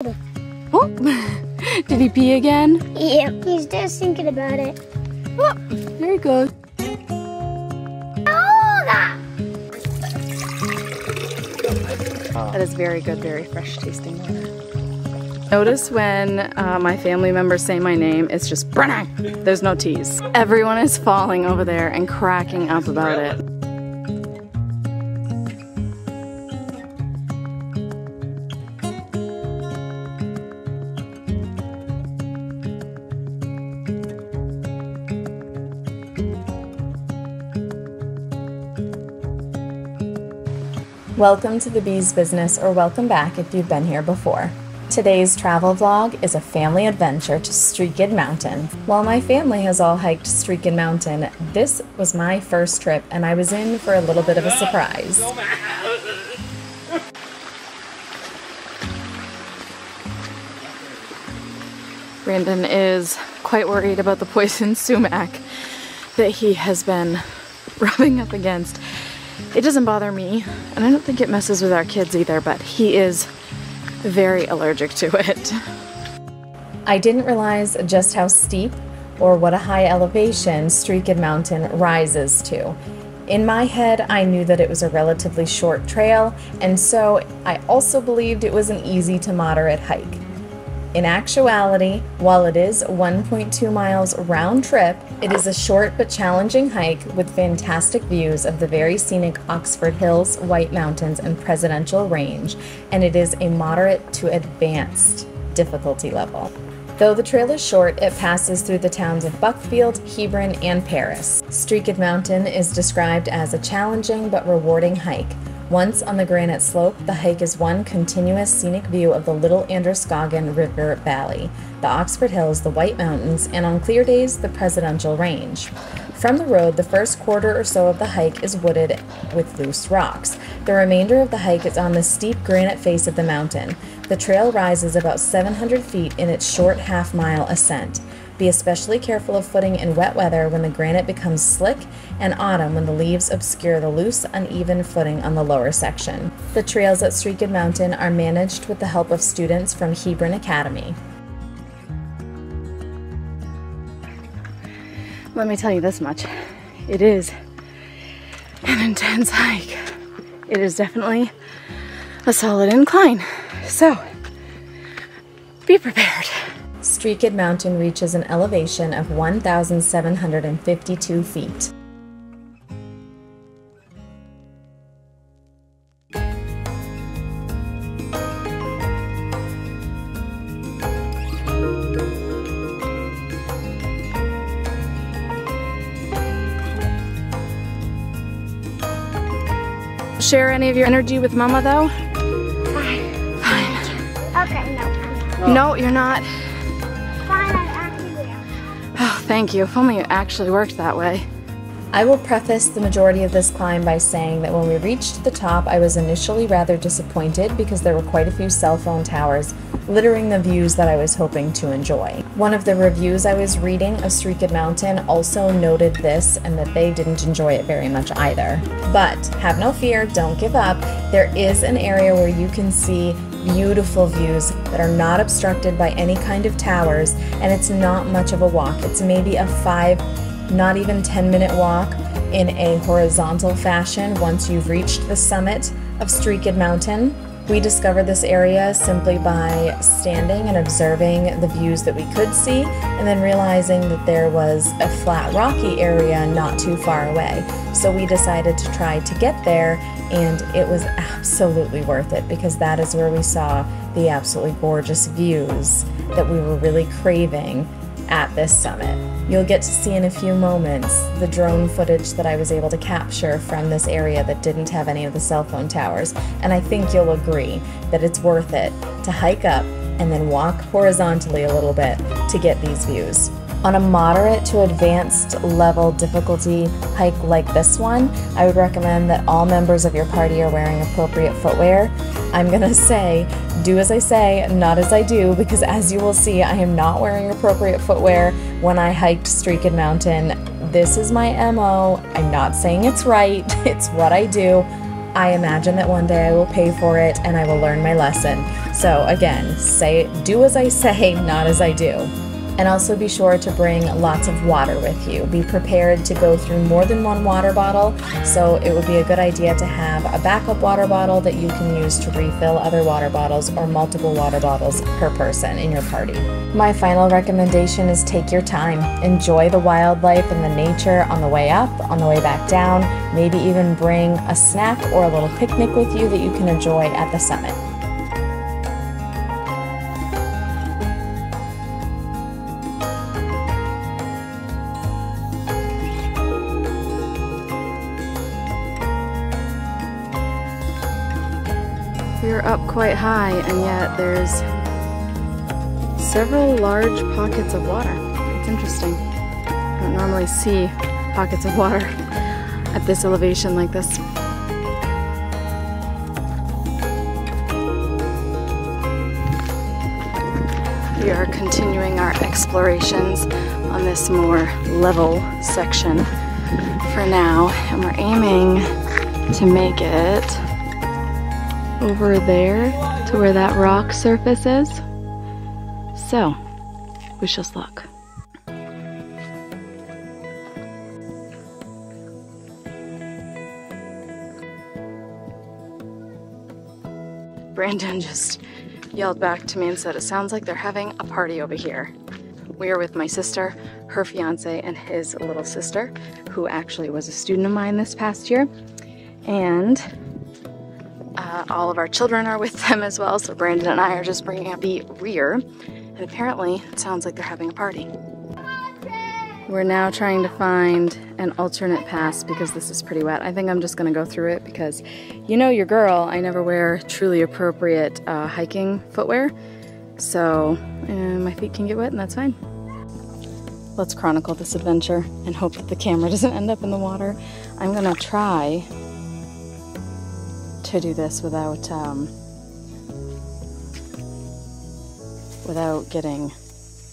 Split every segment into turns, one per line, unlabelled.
Oh, did he pee again?
Yeah, he's just thinking about it.
Oh, there he goes. That is very good, very fresh tasting water. Notice when my family members say my name, it's just Brittney. There's no T's. Everyone is falling over there and cracking up about it. Welcome to the Bee's Business, or welcome back if you've been here before. Today's travel vlog is a family adventure to Streaked Mountain. While my family has all hiked Streaked Mountain, this was my first trip and I was in for a little bit of a surprise. Brandon is quite worried about the poison sumac that he has been rubbing up against. It doesn't bother me, and I don't think it messes with our kids either, but he is very allergic to it. I didn't realize just how steep or what a high elevation Streaked Mountain rises to. In my head, I knew that it was a relatively short trail, and so I also believed it was an easy to moderate hike. In actuality, while it is 1.2 miles round trip, it is a short but challenging hike with fantastic views of the very scenic Oxford Hills, White Mountains, and Presidential Range, and it is a moderate to advanced difficulty level. Though the trail is short, it passes through the towns of Buckfield, Hebron, and Paris. Streaked Mountain is described as a challenging but rewarding hike. Once on the granite slope, the hike is one continuous scenic view of the Little Androscoggin River Valley, the Oxford Hills, the White Mountains, and on clear days, the Presidential Range. From the road, the first quarter or so of the hike is wooded with loose rocks. The remainder of the hike is on the steep granite face of the mountain. The trail rises about 700 feet in its short half-mile ascent. Be especially careful of footing in wet weather when the granite becomes slick, and autumn when the leaves obscure the loose, uneven footing on the lower section. The trails at Streaked Mountain are managed with the help of students from Hebron Academy. Let me tell you this much. It is an intense hike. It is definitely a solid incline. So, be prepared. Streaked Mountain reaches an elevation of 1,752 feet. Share any of your energy with Mama though? Fine.
Okay, no.
No, you're not.
Fine, I actually will.
Oh, thank you. If only it actually worked that way. I will preface the majority of this climb by saying that when we reached the top, I was initially rather disappointed because there were quite a few cell phone towers littering the views that I was hoping to enjoy. One of the reviews I was reading of Streaked Mountain also noted this and that they didn't enjoy it very much either. But have no fear, don't give up. There is an area where you can see beautiful views that are not obstructed by any kind of towers, and it's not much of a walk. It's maybe a 5, not even 10-minute walk in a horizontal fashion once you've reached the summit of Streaked Mountain. We discovered this area simply by standing and observing the views that we could see, and then realizing that there was a flat rocky area not too far away. So we decided to try to get there, and it was absolutely worth it because that is where we saw the absolutely gorgeous views that we were really craving at this summit. You'll get to see in a few moments the drone footage that I was able to capture from this area that didn't have any of the cell phone towers, and I think you'll agree that it's worth it to hike up and then walk horizontally a little bit to get these views. On a moderate to advanced level difficulty hike like this one, I would recommend that all members of your party are wearing appropriate footwear. I'm gonna say, do as I say, not as I do, because as you will see, I am not wearing appropriate footwear when I hiked Streaked Mountain. This is my MO. I'm not saying it's right, it's what I do. I imagine that one day I will pay for it and I will learn my lesson. So again, do as I say, not as I do. And also be sure to bring lots of water with you. Be prepared to go through more than one water bottle, so it would be a good idea to have a backup water bottle that you can use to refill other water bottles or multiple water bottles per person in your party. My final recommendation is take your time. Enjoy the wildlife and the nature on the way up, on the way back down. Maybe even bring a snack or a little picnic with you that you can enjoy at the summit.
We're up quite high, and yet there's several large pockets of water. It's interesting. I don't normally see pockets of water at this elevation like this. We are continuing our explorations on this more level section for now, and we're aiming to make it over there to where that rock surface is. So, wish us luck. Brandon just yelled back to me and said, "It sounds like they're having a party over here." We are with my sister, her fiance, and his little sister, who actually was a student of mine this past year. And all of our children are with them as well, so Brandon and I are just bringing up the rear. And apparently, it sounds like they're having a party. We're now trying to find an alternate pass because this is pretty wet. I think I'm just gonna go through it because, you know, your girl, I never wear truly appropriate hiking footwear. So my feet can get wet and that's fine. Let's chronicle this adventure and hope that the camera doesn't end up in the water. I'm gonna try to do this without getting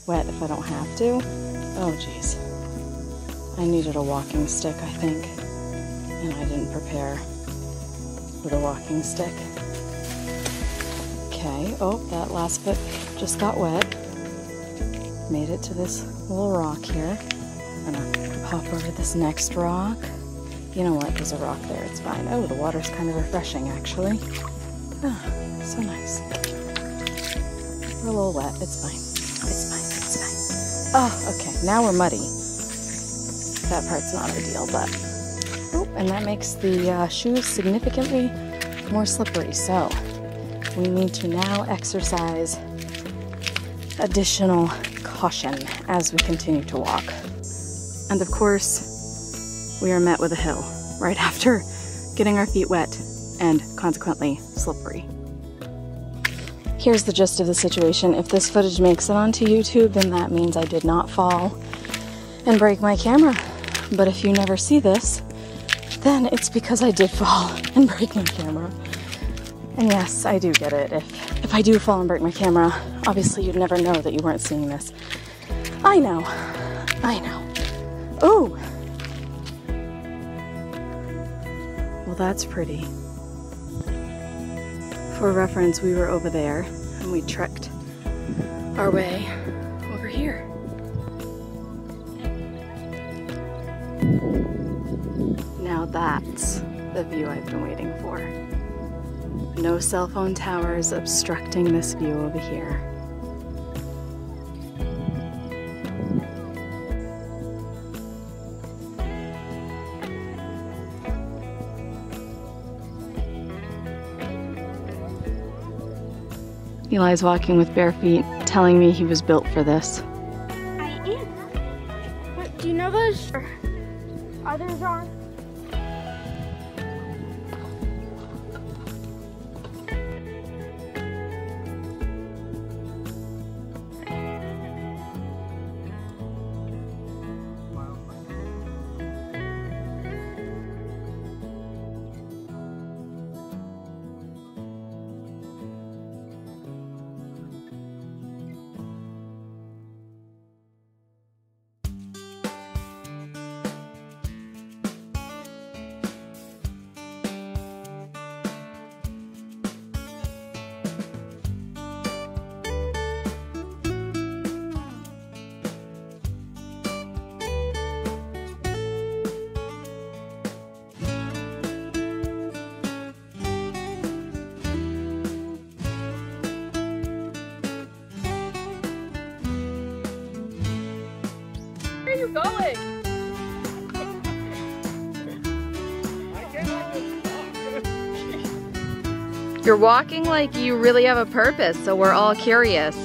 wet if I don't have to. Oh geez. I needed a walking stick, I think, and I didn't prepare with a walking stick. Okay, oh, that last foot just got wet. Made it to this little rock here. I'm gonna hop over this next rock. You know what, there's a rock there, it's fine. Oh, the water's kind of refreshing, actually. Ah, so nice. We're a little wet, it's fine. It's fine, it's fine. Oh, okay, now we're muddy. That part's not ideal, but... Oh, and that makes the shoes significantly more slippery, so we need to now exercise additional caution as we continue to walk. And of course, we are met with a hill right after getting our feet wet and consequently slippery. Here's the gist of the situation. If this footage makes it onto YouTube, then that means I did not fall and break my camera. But if you never see this, then it's because I did fall and break my camera. And yes, I do get it. If I do fall and break my camera, obviously you'd never know that you weren't seeing this. I know. I know. Ooh! Well, that's pretty. For reference, we were over there and we trekked our way over here. Now that's the view I've been waiting for. No cell phone towers obstructing this view over here. Eli's walking with bare feet, telling me he was built for this.
I am. What, do you know those others are?
going.
You're walking like you really have a purpose, so we're all curious.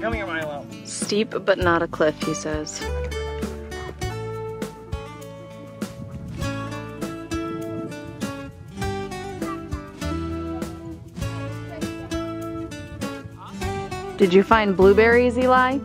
Come here, Milo.
Steep but not a cliff, he says. Did you find blueberries, Eli?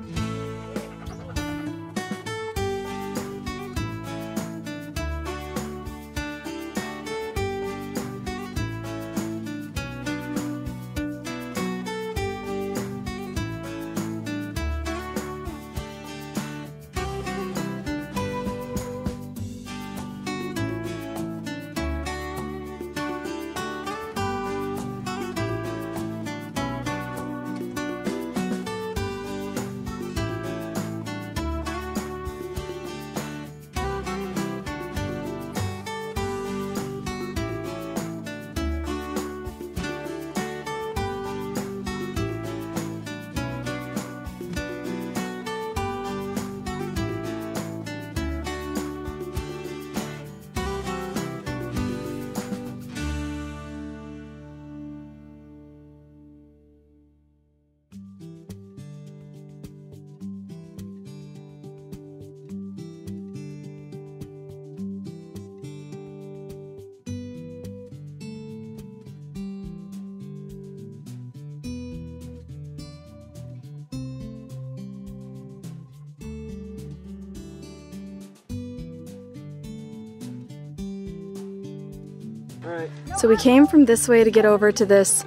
So we came from this way to get over to this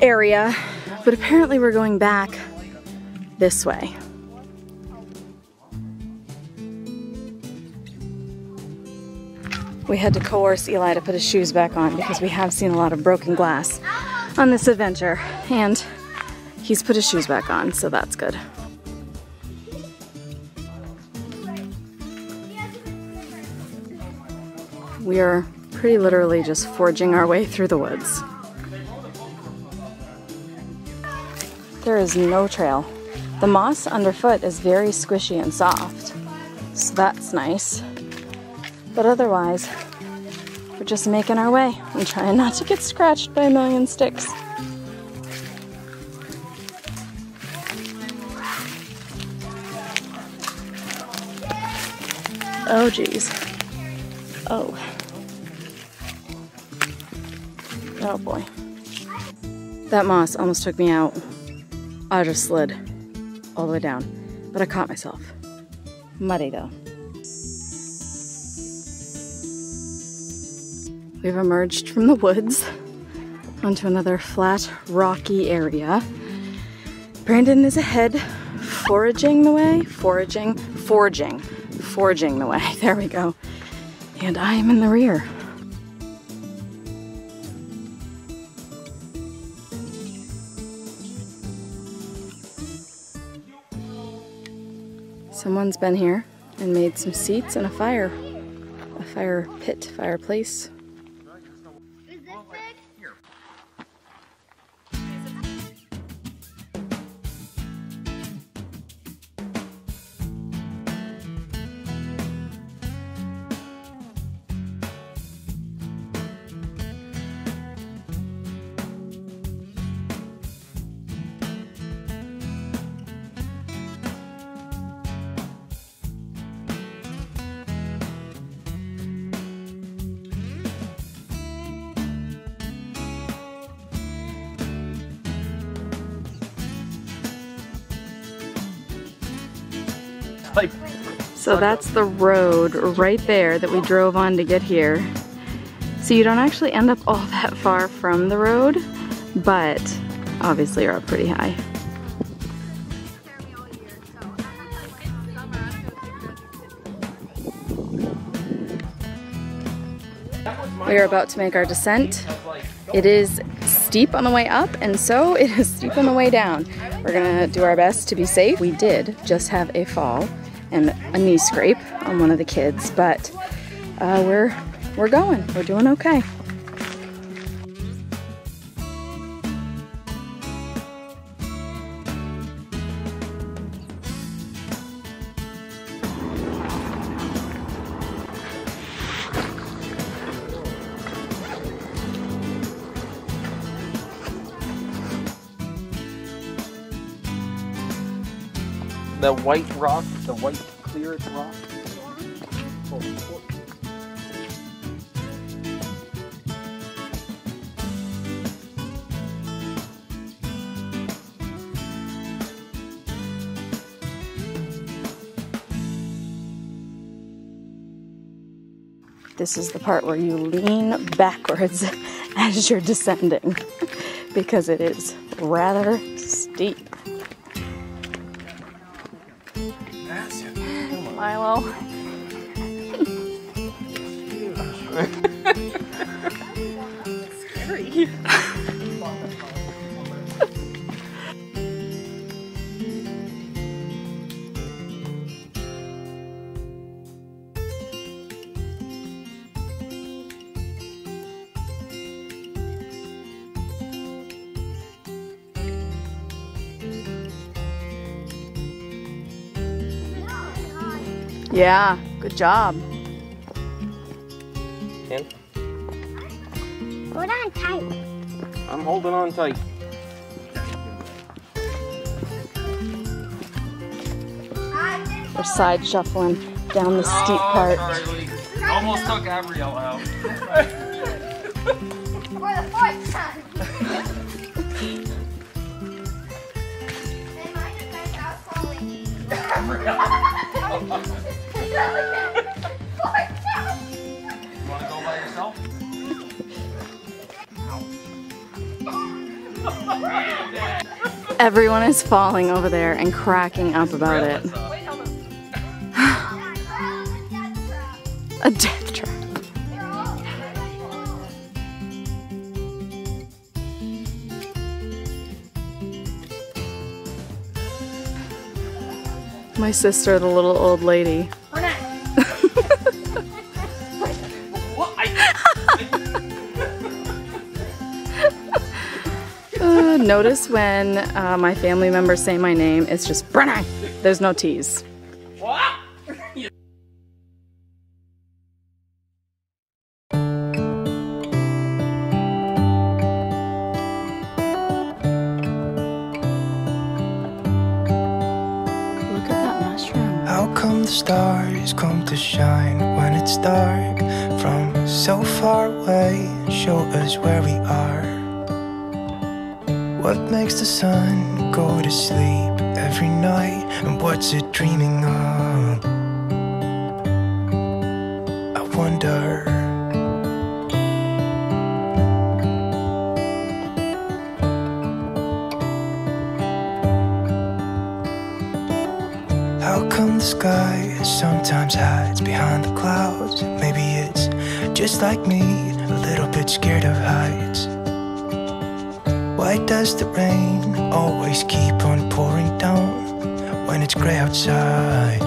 area, but apparently we're going back this way. We had to coerce Eli to put his shoes back on because we have seen a lot of broken glass on this adventure, and he's put his shoes back on, so that's good. We are pretty literally just forging our way through the woods. There is no trail. The moss underfoot is very squishy and soft, so that's nice. But otherwise, we're just making our way and trying not to get scratched by a million sticks. Oh geez. Oh. Oh boy. That moss almost took me out. I just slid all the way down, but I caught myself. Muddy though. We've emerged from the woods onto another flat, rocky area. Brandon is ahead, foraging the way, foraging the way. There we go. And I am in the rear. Someone's been here and made some seats and a fire pit, fireplace.
Is this big?
So that's the road right there that we drove on to get here. So you don't actually end up all that far from the road, but obviously you're up pretty high. We are about to make our descent. It is steep on the way up, and so it is steep on the way down. We're gonna do our best to be safe. We did just have a fall and a knee scrape on one of the kids, but we're going. We're doing okay.
The white rock, the white clear rock.
This is the part where you lean backwards as you're descending because it is rather steep. Milo. Scary. Yeah, good job.
Ken?
Hold on tight.
I'm holding on tight.
We're side shuffling down the steep part.
Charlie. Almost took Gabrielle out.
For the fourth time. In my defense, I was falling.
You want to go by yourself?
Everyone is falling over there and cracking up about it. A death trap. My sister, the little old lady. Notice when my family members say my name, it's just Brittney. There's no T's.
What?
How come the stars come to shine when it's dark? From so far away, show us where we are. What makes the sun go to sleep every night? And what's it dreaming of? I wonder. How come the sky sometimes hides behind the clouds? Maybe it's just like me, a little bit scared of heights. Why does the rain always keep on pouring down when it's gray outside?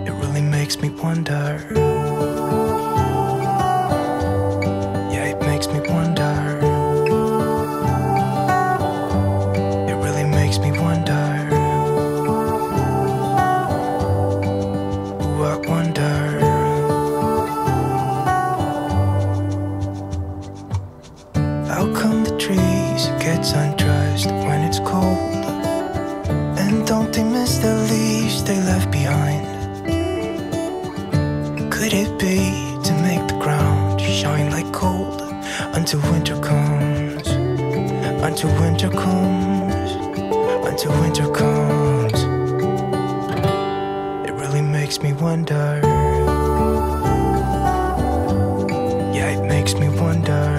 It really makes me wonder. Yeah, it makes me wonder. It really makes me wonder. Ooh, I wonder. How come the trees gets undressed when it's cold? And don't they miss the leaves they left behind? Could it be to make the ground shine like gold until winter comes? Until winter comes, until winter comes. It really makes me wonder. Yeah, it makes me wonder.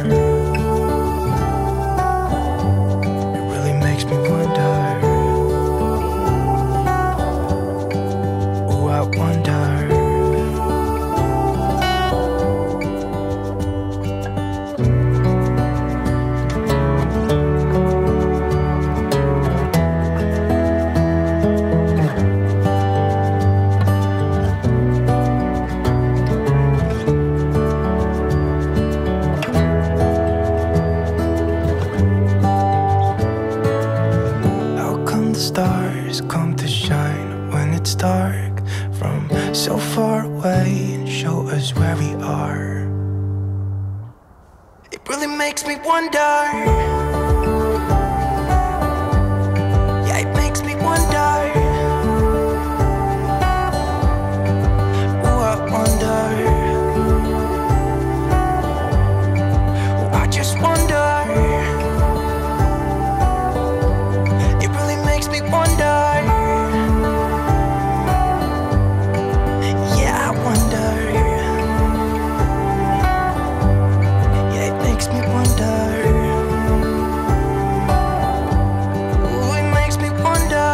it's dark, from so far away, and show us where we are. It really makes me wonder. Yeah, it makes me wonder. Ooh, I wonder. Ooh, I just wonder. It really makes me wonder. Yeah, I wonder. Yeah, it makes me wonder. Ooh, it makes me wonder.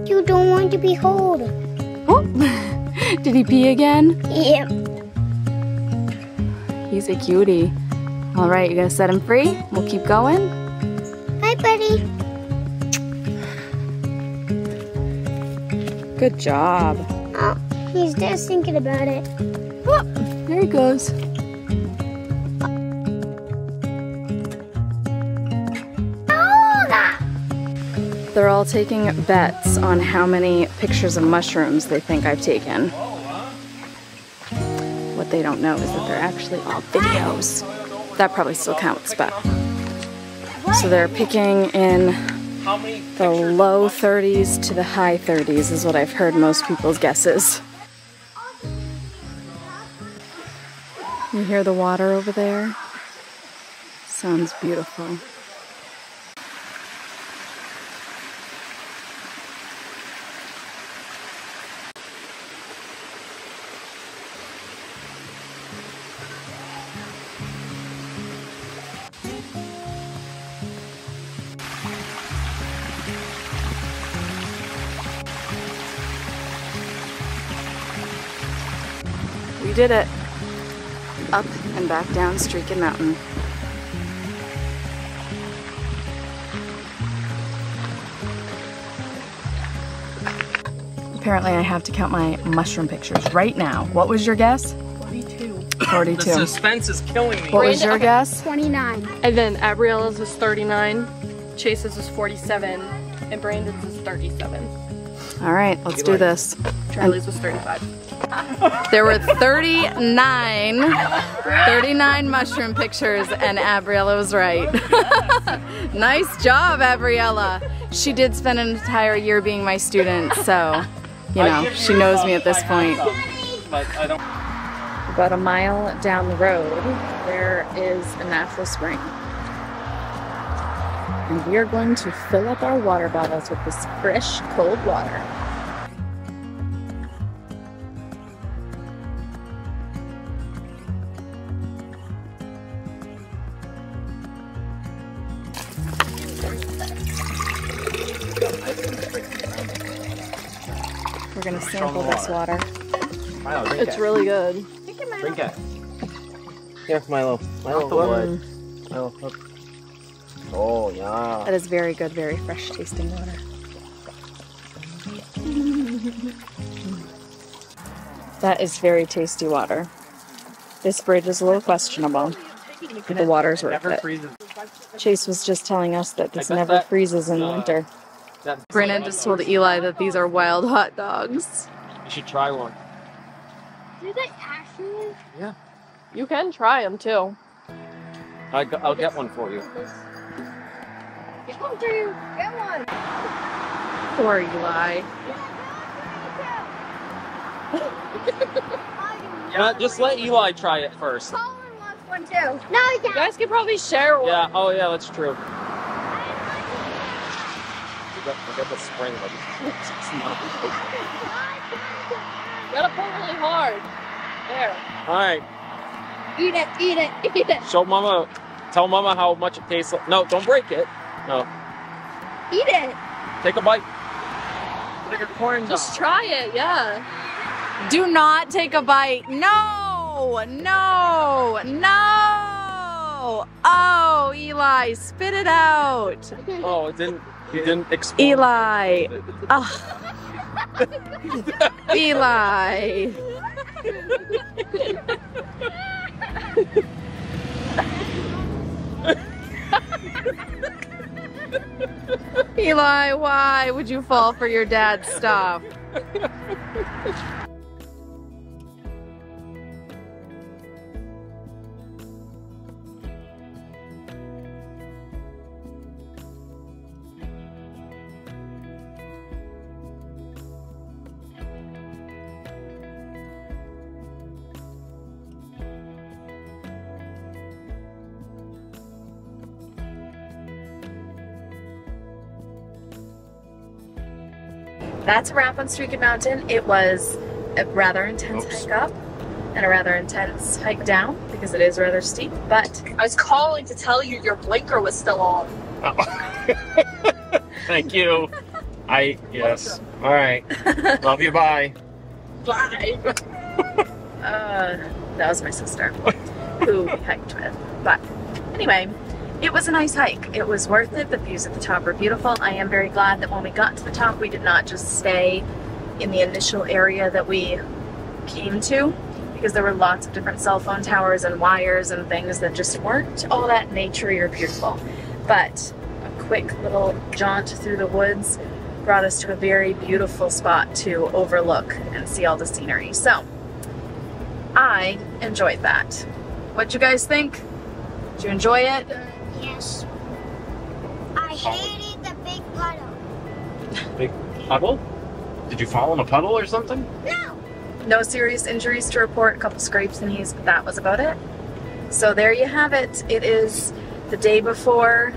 You don't want to be cold.
Oh, did he pee again?
Yeah.
He's a cutie. All right, you gonna set him free? We'll keep going.
Hi, buddy.
Good job.
Oh, he's just thinking about it.
Oh, there he goes. They're all taking bets on how many pictures of mushrooms they think I've taken. What they don't know is that they're actually all videos. That probably still counts, but. So they're picking in the low 30s to the high 30s is what I've heard most people's guesses. You hear the water over there? Sounds beautiful. We did it. Up and back down Streakin' Mountain. Apparently I have to count my mushroom pictures right now. What was your guess?
42.
42.
The suspense is killing me.
What was your guess?
29.
And then Abriella's was 39, Chase's was 47, and Brandon's is 37.
All right, let's do this.
Charlie's was 35.
There were 39 mushroom pictures, and Abriella was right. Nice job, Abriella. She did spend an entire year being my student, so, you know, she knows me at this point. About a mile down the road, there is a natural spring. And we are going to fill up our water bottles with this fresh, cold water. We're gonna sample this water.
Milo, drink
It's
it.
really good.
Drink it. Here, Milo. Milo, wood. Milo, look. Oh, yeah.
That is very good, very fresh tasting water. That is very tasty water. This bridge is a little questionable, but the water's worth
Never
it.
freezes.
Chase was just telling us that this never freezes in winter. Brennan just told Eli that these are wild hot dogs.
You should try one.
Do they actually?
Yeah.
You can try them too.
I'll get one for you.
Come through. Get one.
Poor Eli.
Yeah, just let Eli try it first.
Colin wants one too. No, he
You
can't.
guys could probably share one.
Yeah, oh yeah, that's true. Forget the spring.
You gotta pull really hard. There.
Alright,
Eat it, eat it, eat it.
show Mama, tell Mama how much it tastes like. No, don't break it. No,
Eat it.
take a bite. Like a corn dog.
Just try it, yeah.
Do not take a bite. No! No! No! No! Oh, Eli, spit it out.
Oh, it didn't. You didn't explode.
Eli. Oh. Eli. Eli, why would you fall for your dad's stuff? That's a wrap on Streakin' Mountain. It was a rather intense hike up and a rather intense hike down because it is rather steep, but
I was calling to tell you your blinker was still on.
Oh. Thank you. Yes. All right. Love you. Bye.
Bye.
That was my sister who we hiked with. But anyway, it was a nice hike. It was worth it. The views at the top were beautiful. I am very glad that when we got to the top, we did not just stay in the initial area that we came to, because there were lots of different cell phone towers and wires and things that just weren't all that nature-y or beautiful. But a quick little jaunt through the woods brought us to a very beautiful spot to overlook and see all the scenery. So I enjoyed that. What'd you guys think? Did you enjoy it?
Yes. I hated the big puddle.
Big puddle? Did you fall in a puddle or something?
No.
No serious injuries to report, a couple scrapes and knees, but that was about it. So there you have it. It is the day before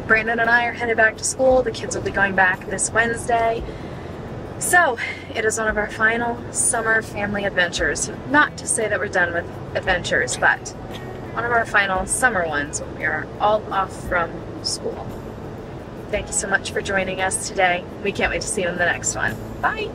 Brandon and I are headed back to school. The kids will be going back this Wednesday. So it is one of our final summer family adventures. Not to say that we're done with adventures, but one of our final summer ones when we are all off from school. Thank you so much for joining us today. We can't wait to see you in the next one. Bye!